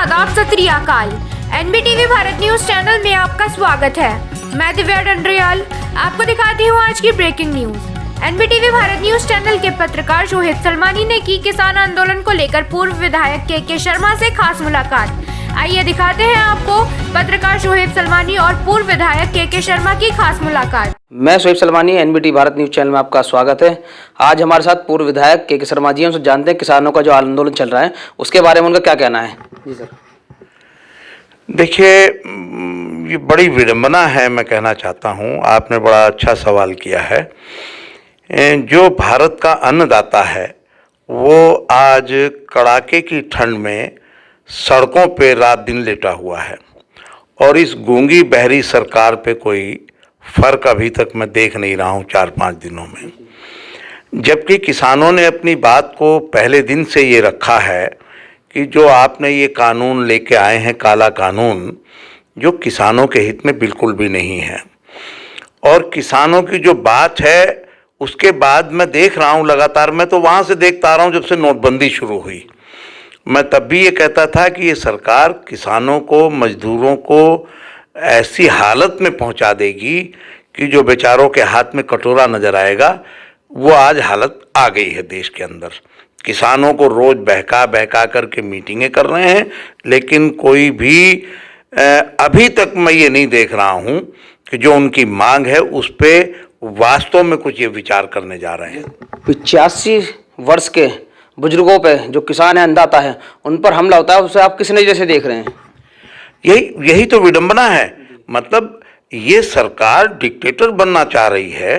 आदाब, सत श्री अकाल। एनबीटीवी भारत न्यूज चैनल में आपका स्वागत है। मैं दिव्या डंडरियाल आपको दिखाती हूँ आज की breaking news. NBTV Bharat news channel के पत्रकार शोहेब सलमानी ने की किसान आंदोलन को लेकर पूर्व विधायक के शर्मा से खास मुलाकात। आइए दिखाते हैं आपको पत्रकार शोहेब सलमानी और पूर्व विधायक के शर्मा की खास मुलाकात। मैं Shoaib Salmani, NBT Bharat news channel में आपका स्वागत है। आज हमारे साथ पूर्व विधायक के शर्मा जी हैं। उनसे जानते हैं किसानों का जो आंदोलन चल रहा है उसके बारे में उनका क्या कहना है। जी सर। देखिए, ये बड़ी विडंबना है, मैं कहना चाहता हूँ। आपने बड़ा अच्छा सवाल किया है। जो भारत का अन्नदाता है वो आज कड़ाके की ठंड में सड़कों पे रात दिन लेटा हुआ है और इस गूंगी बहरी सरकार पे कोई फर्क अभी तक मैं देख नहीं रहा हूँ 4-5 दिनों में। जबकि किसानों ने अपनी बात को पहले दिन से ये रखा है कि जो आपने ये कानून लेके आए हैं, काला कानून, जो किसानों के हित में बिल्कुल भी नहीं है। और किसानों की जो बात है उसके बाद मैं देख रहा हूँ लगातार, मैं तो वहाँ से देखता आ रहा हूँ जब से नोटबंदी शुरू हुई। मैं तब भी ये कहता था कि ये सरकार किसानों को, मजदूरों को ऐसी हालत में पहुंचा देगी कि जो बेचारों के हाथ में कटोरा नजर आएगा, वो आज हालत आ गई है देश के अंदर। किसानों को रोज बहका बहका करके मीटिंगें कर रहे हैं, लेकिन कोई भी अभी तक मैं ये नहीं देख रहा हूँ कि जो उनकी मांग है उस पर वास्तव में कुछ ये विचार करने जा रहे हैं। 85 वर्ष के बुजुर्गों पे जो किसान है, अन्नदाता है, उन पर हमला होता है, उसे आप किस नजर से देख रहे हैं। यही तो विडंबना है। मतलब ये सरकार डिक्टेटर बनना चाह रही है।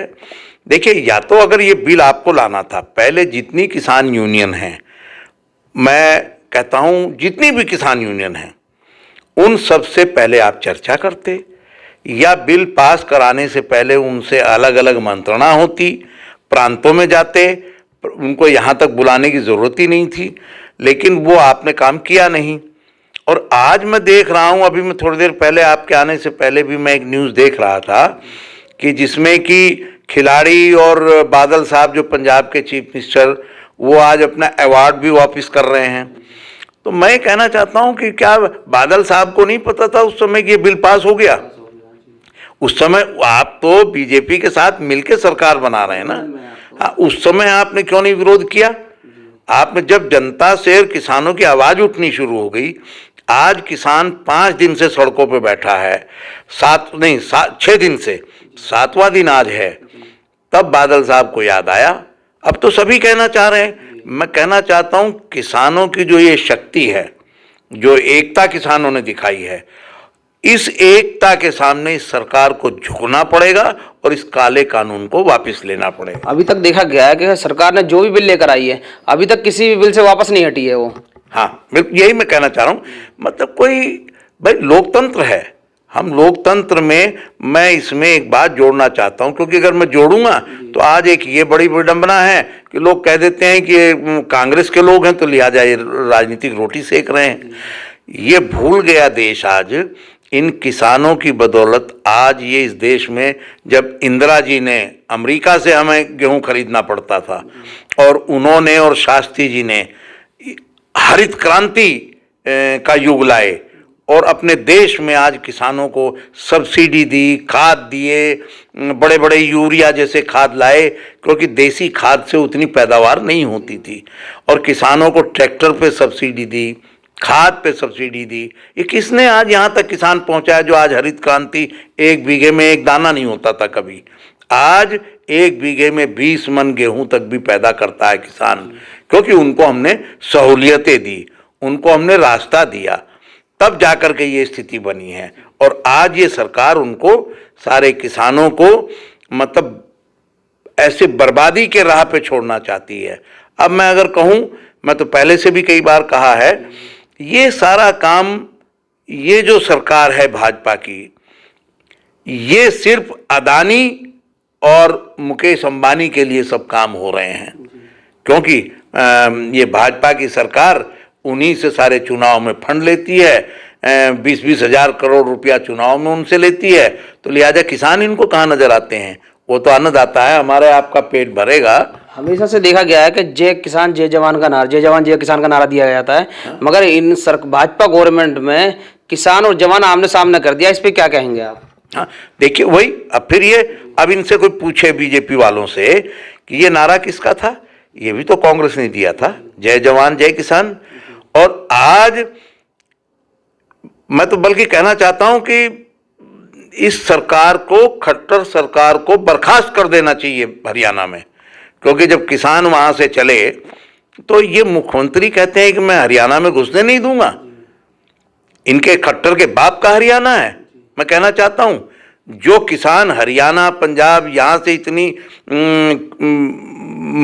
देखिए, या तो अगर ये बिल आपको लाना था, पहले जितनी किसान यूनियन हैं, मैं कहता हूँ जितनी भी किसान यूनियन हैं, उन सब से पहले आप चर्चा करते, या बिल पास कराने से पहले उनसे अलग अलग मंत्रणा होती, प्रांतों में जाते, उनको यहाँ तक बुलाने की ज़रूरत ही नहीं थी। लेकिन वो आपने काम किया नहीं। और आज मैं देख रहा हूँ, अभी मैं थोड़ी देर पहले आपके आने से पहले भी मैं एक न्यूज़ देख रहा था कि जिसमें कि खिलाड़ी और बादल साहब जो पंजाब के चीफ मिनिस्टर, वो आज अपना अवार्ड भी वापस कर रहे हैं। तो मैं कहना चाहता हूँ कि क्या बादल साहब को नहीं पता था उस समय कि ये बिल पास हो गया? उस समय आप तो बीजेपी के साथ मिलकर सरकार बना रहे हैं ना। उस समय आपने क्यों नहीं विरोध किया? आपने, जब जनता से किसानों की आवाज़ उठनी शुरू हो गई, आज किसान 5 दिन से सड़कों पे बैठा है, 6 दिन से, 7वां दिन आज है, तब बादल साहब को याद आया। अब तो सभी कहना चाह रहे हैं। मैं कहना चाहता हूँ किसानों की जो ये शक्ति है, जो एकता किसानों ने दिखाई है, इस एकता के सामने इस सरकार को झुकना पड़ेगा और इस काले कानून को वापस लेना पड़ेगा। अभी तक देखा गया है कि सरकार ने जो भी बिल लेकर आई है, अभी तक किसी भी बिल से वापस नहीं हटी है वो। हाँ, यही मैं कहना चाह रहा हूँ। मतलब भाई लोकतंत्र है, हम लोकतंत्र में, मैं इसमें एक बात जोड़ना चाहता हूँ, क्योंकि अगर मैं जोड़ूंगा तो आज एक ये बड़ी विडंबना है कि लोग कह देते हैं कि कांग्रेस के लोग हैं तो लिहाजा ये राजनीतिक रोटी सेक रहे हैं। ये भूल गया देश आज। इन किसानों की बदौलत आज ये इस देश में, जब इंदिरा जी ने, अमेरिका से हमें गेहूं खरीदना पड़ता था और उन्होंने और शास्त्री जी ने हरित क्रांति का युग लाए और अपने देश में आज किसानों को सब्सिडी दी, खाद दिए, बड़े बड़े यूरिया जैसे खाद लाए, क्योंकि देसी खाद से उतनी पैदावार नहीं होती थी, और किसानों को ट्रैक्टर पे सब्सिडी दी, खाद पे सब्सिडी दी। ये किसने आज यहाँ तक किसान पहुँचाया? जो आज हरित क्रांति 1 बीघे में 1 दाना नहीं होता था कभी, आज 1 बीघे में 20 मन गेहूं तक भी पैदा करता है किसान, क्योंकि उनको हमने सहूलियतें दी, उनको हमने रास्ता दिया, तब जाकर के ये स्थिति बनी है। और आज ये सरकार उनको, सारे किसानों को, मतलब ऐसे बर्बादी के राह पे छोड़ना चाहती है। अब मैं अगर कहूँ, मैं तो पहले से भी कई बार कहा है, ये सारा काम, ये जो सरकार है भाजपा की, ये सिर्फ अदानी और मुकेश अंबानी के लिए सब काम हो रहे हैं, क्योंकि ये भाजपा की सरकार उन्हीं से सारे चुनाव में फंड लेती है, 20-20 हजार करोड़ रुपया चुनाव में उनसे लेती है। तो लिहाजा किसान इनको कहाँ नजर आते हैं? वो तो अन्नदाता है, हमारे आपका पेट भरेगा हमेशा से देखा गया है कि जय किसान जय जवान का नारा, जय जवान जय किसान का नारा दिया जाता है, मगर इन भाजपा गवर्नमेंट में किसान और जवान आमने सामने कर दिया, इस पे क्या कहेंगे आप? हाँ, देखिए वही, अब फिर ये, अब इनसे कोई पूछे बीजेपी वालों से कि ये नारा किसका था, ये भी तो कांग्रेस ने दिया था, जय जवान जय किसान। और आज मैं तो बल्कि कहना चाहता हूं कि इस सरकार को, खट्टर सरकार को बर्खास्त कर देना चाहिए हरियाणा में, क्योंकि जब किसान वहां से चले तो ये मुख्यमंत्री कहते हैं कि मैं हरियाणा में घुसने नहीं दूंगा। इनके खट्टर के बाप का हरियाणा है। मैं कहना चाहता हूं, जो किसान हरियाणा पंजाब यहां से इतनी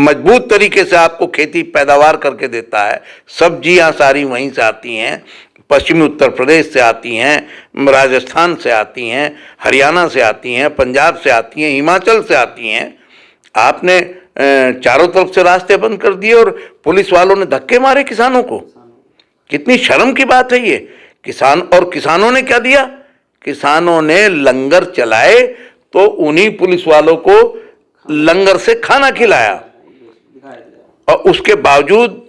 मजबूत तरीके से आपको खेती पैदावार करके देता है, सब्जियां सारी वहीं से आती हैं, पश्चिमी उत्तर प्रदेश से आती हैं, राजस्थान से आती हैं, हरियाणा से आती हैं, पंजाब से आती हैं, हिमाचल से आती हैं। आपने चारों तरफ से रास्ते बंद कर दिए और पुलिस वालों ने धक्के मारे किसानों को। कितनी शर्म की बात है ये। किसानों ने क्या दिया? किसानों ने लंगर चलाए तो उन्हीं पुलिस वालों को लंगर से खाना खिलाया, और उसके बावजूद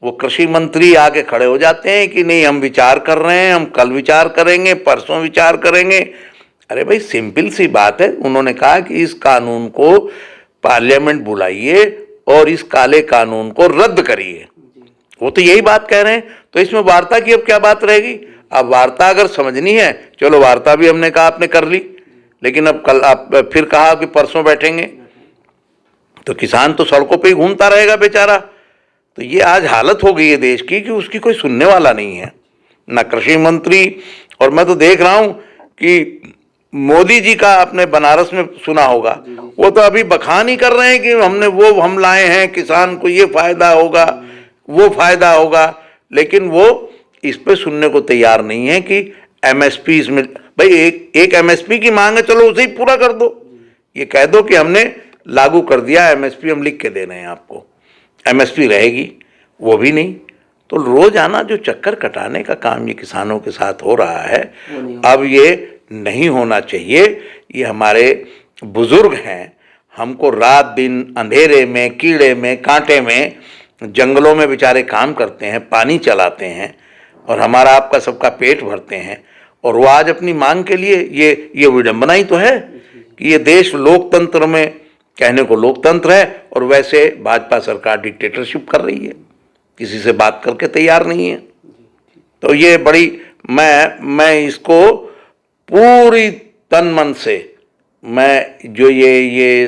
वो कृषि मंत्री आके खड़े हो जाते हैं कि नहीं हम विचार कर रहे हैं, हम कल विचार करेंगे, परसों विचार करेंगे। अरे भाई सिंपल सी बात है, उन्होंने कहा कि इस कानून को पार्लियामेंट बुलाइए और इस काले कानून को रद्द करिए। वो तो यही बात कह रहे हैं, तो इसमें वार्ता की अब क्या बात रहेगी? अब वार्ता अगर समझनी है, चलो वार्ता भी हमने कहा आपने कर ली, लेकिन अब कल आप फिर कहा कि परसों बैठेंगे, तो किसान तो सड़कों पे ही घूमता रहेगा बेचारा। तो ये आज हालत हो गई है देश की कि उसकी कोई सुनने वाला नहीं है, ना कृषि मंत्री। और मैं तो देख रहा हूं कि मोदी जी का आपने बनारस में सुना होगा, वो तो अभी बखान ही कर रहे हैं कि हम लाए हैं, किसान को ये फायदा होगा, वो फायदा होगा, लेकिन वो इस पे सुनने को तैयार नहीं है कि एमएसपी इसमें, भाई एक एमएसपी की मांग है, चलो उसे ही पूरा कर दो। ये कह दो कि हमने लागू कर दिया एमएसपी, हम लिख के दे रहे हैं आपको, एमएसपी रहेगी, वो भी नहीं। तो रोजाना जो चक्कर कटाने का काम ये किसानों के साथ हो रहा है, अब ये नहीं होना चाहिए। ये हमारे बुजुर्ग हैं, हमको रात दिन अंधेरे में, कीड़े में, कांटे में, जंगलों में बेचारे काम करते हैं, पानी चलाते हैं, और हमारा आपका सबका पेट भरते हैं, और वो आज अपनी मांग के लिए ये विडंबना ही तो है कि ये देश लोकतंत्र में, कहने को लोकतंत्र है, और वैसे भाजपा सरकार डिक्टेटरशिप कर रही है, किसी से बात करके तैयार नहीं है। तो ये बड़ी, मैं इसको पूरी तन मन से, मैं जो ये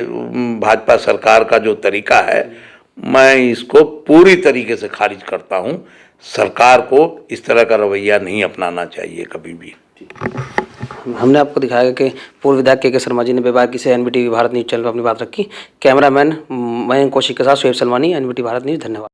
भाजपा सरकार का जो तरीका है, मैं इसको पूरी तरीके से खारिज करता हूं। सरकार को इस तरह का रवैया नहीं अपनाना चाहिए कभी भी। हमने आपको दिखाया कि पूर्व विधायक के शर्मा जी ने बेबाकी से एनबीटीवी भारत न्यूज़ चैनल पर अपनी बात रखी। कैमरामैन मयंक कौशिक के साथ शोएब सलमानी, एनबीटीवी भारत न्यूज़। धन्यवाद।